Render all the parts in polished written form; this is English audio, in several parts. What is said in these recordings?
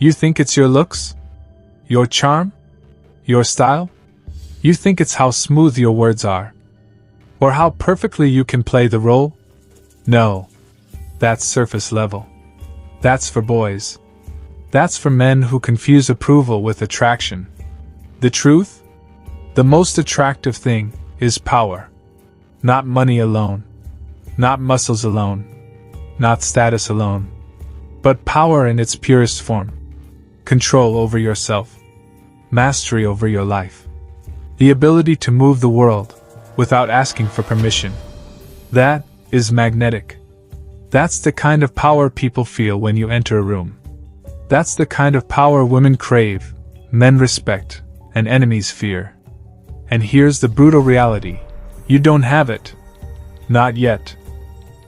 You think it's your looks? Your charm? Your style? You think it's how smooth your words are? Or how perfectly you can play the role? No. That's surface level. That's for boys. That's for men who confuse approval with attraction. The truth? The most attractive thing is power. Not money alone. Not muscles alone. Not status alone. But power in its purest form. Control over yourself. Mastery over your life. The ability to move the world without asking for permission. That is magnetic. That's the kind of power people feel when you enter a room. That's the kind of power women crave, men respect, and enemies fear. And here's the brutal reality. You don't have it. Not yet.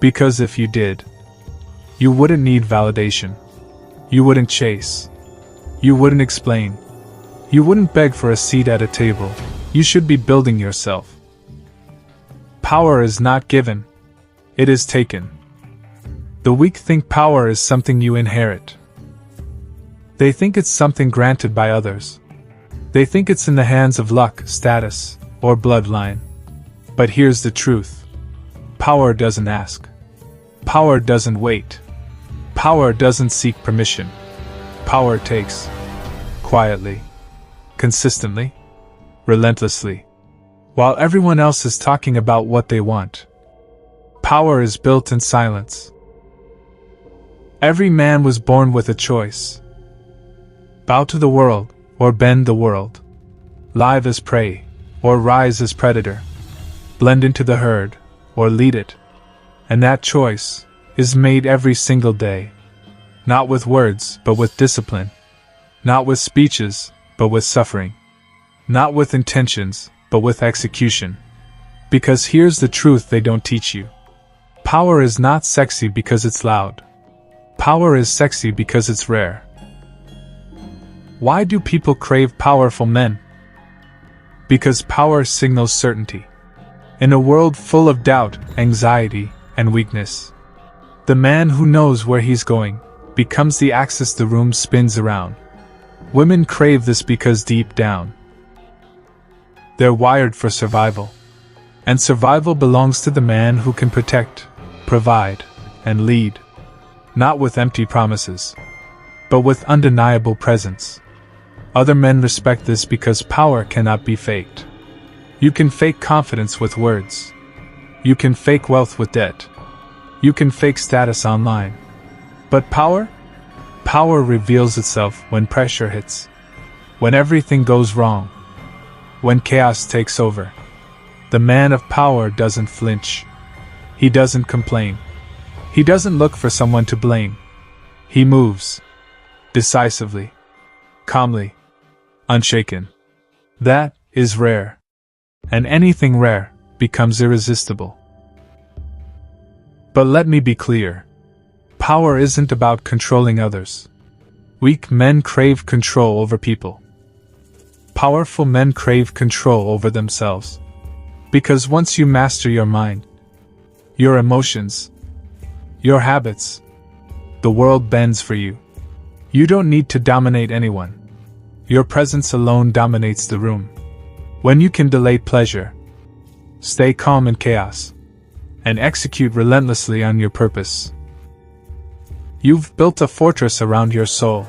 Because if you did, you wouldn't need validation. You wouldn't chase. You wouldn't explain. You wouldn't beg for a seat at a table. You should be building yourself. Power is not given. It is taken. The weak think power is something you inherit. They think it's something granted by others. They think it's in the hands of luck, status, or bloodline. But here's the truth. Power doesn't ask. Power doesn't wait. Power doesn't seek permission. Power takes. Quietly. Consistently. Relentlessly. While everyone else is talking about what they want. Power is built in silence. Every man was born with a choice. Bow to the world, or bend the world. Live as prey, or rise as predator. Blend into the herd, or lead it. And that choice is made every single day. Not with words, but with discipline. Not with speeches, but with suffering. Not with intentions, but with execution. Because here's the truth they don't teach you. Power is not sexy because it's loud. Power is sexy because it's rare. Why do people crave powerful men? Because power signals certainty. In a world full of doubt, anxiety, and weakness, the man who knows where he's going becomes the axis the room spins around. Women crave this because deep down, they're wired for survival. And survival belongs to the man who can protect, provide, and lead. Not with empty promises, but with undeniable presence. Other men respect this because power cannot be faked. You can fake confidence with words. You can fake wealth with debt. You can fake status online. But power? Power reveals itself when pressure hits. When everything goes wrong. When chaos takes over. The man of power doesn't flinch. He doesn't complain. He doesn't look for someone to blame. He moves. Decisively. Calmly. Unshaken. That is rare. And anything rare becomes irresistible. But let me be clear. Power isn't about controlling others. Weak men crave control over people. Powerful men crave control over themselves. Because once you master your mind, your emotions, your habits, the world bends for you. You don't need to dominate anyone. Your presence alone dominates the room. When you can delay pleasure, stay calm in chaos, and execute relentlessly on your purpose, you've built a fortress around your soul.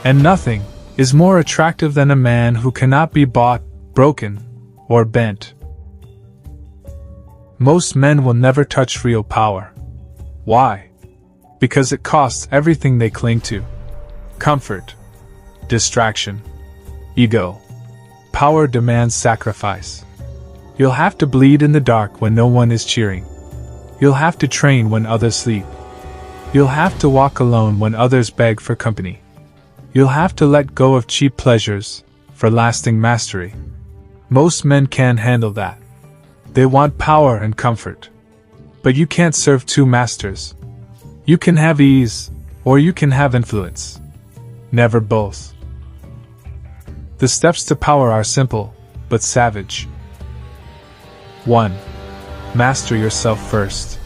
And nothing is more attractive than a man who cannot be bought, broken, or bent. Most men will never touch real power. Why? Because it costs everything they cling to. Comfort, distraction, ego. Power demands sacrifice. You'll have to bleed in the dark when no one is cheering. You'll have to train when others sleep. You'll have to walk alone when others beg for company. You'll have to let go of cheap pleasures for lasting mastery. Most men can't handle that. They want power and comfort. But you can't serve two masters. You can have ease, or you can have influence. Never both. The steps to power are simple, but savage. 1. Master yourself first.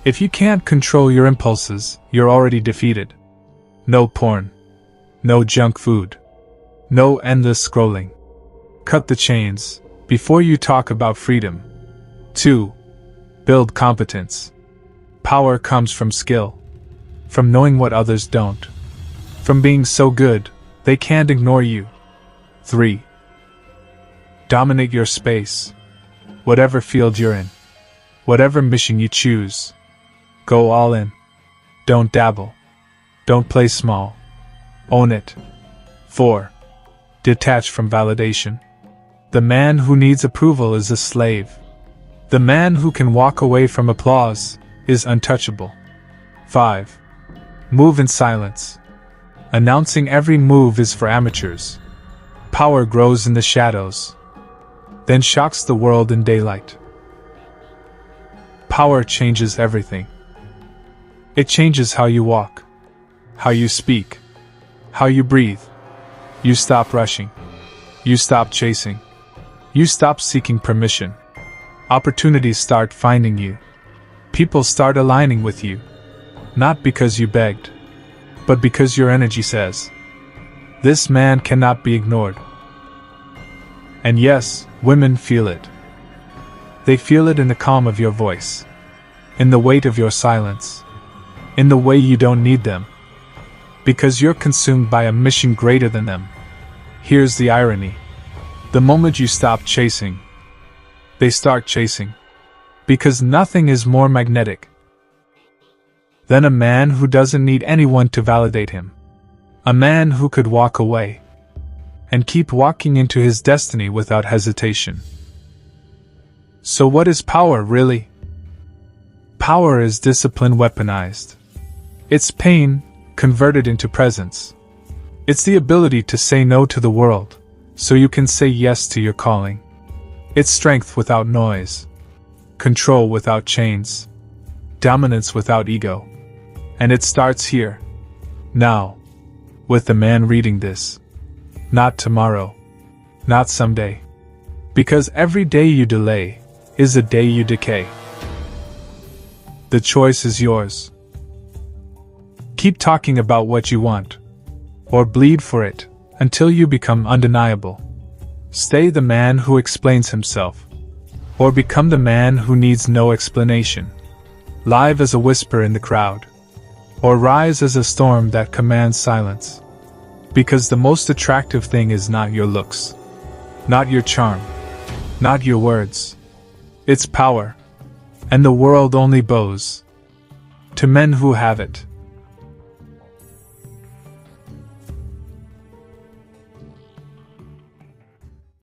If you can't control your impulses, you're already defeated. No porn. No junk food. No endless scrolling. Cut the chains before you talk about freedom. 2. Build competence. Power comes from skill. From knowing what others don't. From being so good, they can't ignore you. 3. Dominate your space. Whatever field you're in. Whatever mission you choose. Go all in. Don't dabble. Don't play small. Own it. 4. Detach from validation. The man who needs approval is a slave. The man who can walk away from applause is untouchable. 5. Move in silence. Announcing every move is for amateurs. Power grows in the shadows, then shocks the world in daylight. Power changes everything. It changes how you walk, how you speak, how you breathe. You stop rushing. You stop chasing. You stop seeking permission. Opportunities start finding you. People start aligning with you. Not because you begged, but because your energy says, "This man cannot be ignored." And yes, women feel it. They feel it in the calm of your voice, in the weight of your silence, in the way you don't need them, because you're consumed by a mission greater than them. Here's the irony. The moment you stop chasing, they start chasing, because nothing is more magnetic than a man who doesn't need anyone to validate him. A man who could walk away and keep walking into his destiny without hesitation. So what is power really? Power is discipline weaponized. It's pain converted into presence. It's the ability to say no to the world, so you can say yes to your calling. It's strength without noise, control without chains, dominance without ego. And it starts here, now, with the man reading this. Not tomorrow, not someday. Because every day you delay is a day you decay. The choice is yours. Keep talking about what you want, or bleed for it until you become undeniable. Stay the man who explains himself, or become the man who needs no explanation. Live as a whisper in the crowd, or rise as a storm that commands silence. Because the most attractive thing is not your looks, not your charm, not your words. It's power, and the world only bows to men who have it.